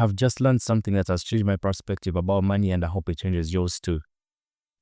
have just learned something that has changed my perspective about money, and I hope it changes yours too.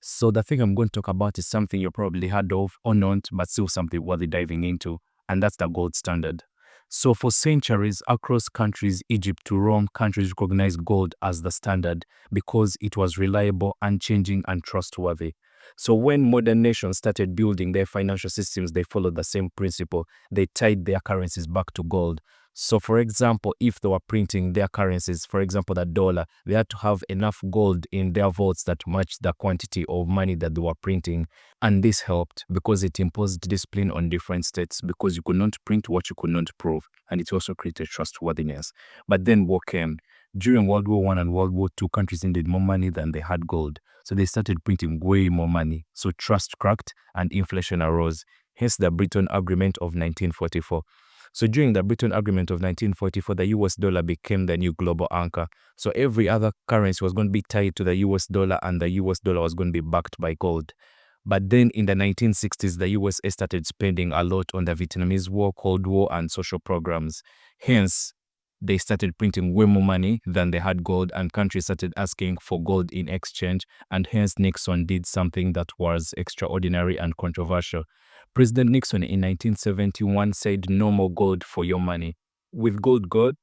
So the thing I'm going to talk about is something you probably heard of or not, but still something worthy diving into, and that's the gold standard. So for centuries, across countries, Egypt to Rome, countries recognized gold as the standard because it was reliable, unchanging, and trustworthy. So when modern nations started building their financial systems, they followed the same principle. They tied their currencies back to gold. So for example, if they were printing their currencies, for example, the dollar, they had to have enough gold in their vaults that matched the quantity of money that they were printing. And this helped because it imposed discipline on different states, because you could not print what you could not prove. And it also created trustworthiness. But then war came. During World War I and World War II, countries needed more money than they had gold. So they started printing way more money. So trust cracked and inflation arose. Hence the Britain Agreement of 1944. So during the Britain Agreement of 1944, the US dollar became the new global anchor. So every other currency was going to be tied to the US dollar, and the US dollar was going to be backed by gold. But then in the 1960s, the USA started spending a lot on the Vietnamese War, Cold War, and social programs. Hence, they started printing way more money than they had gold, and countries started asking for gold in exchange, and hence Nixon did something that was extraordinary and controversial. President Nixon in 1971 said no more gold for your money. With gold gone,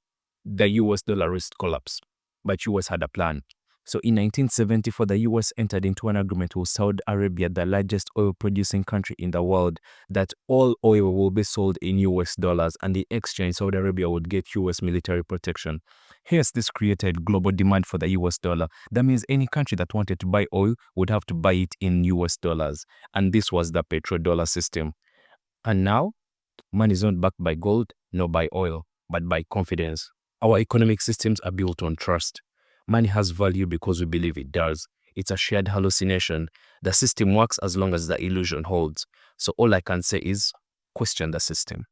the US dollar risk collapse, but US had a plan. So in 1974, the US entered into an agreement with Saudi Arabia, the largest oil-producing country in the world, that all oil will be sold in US dollars, and in exchange, Saudi Arabia would get US military protection. Hence, this created global demand for the US dollar. That means any country that wanted to buy oil would have to buy it in US dollars. And this was the petrodollar system. And now, money is not backed by gold, nor by oil, but by confidence. Our economic systems are built on trust. Money has value because we believe it does. It's a shared hallucination. The system works as long as the illusion holds. So all I can say is question the system.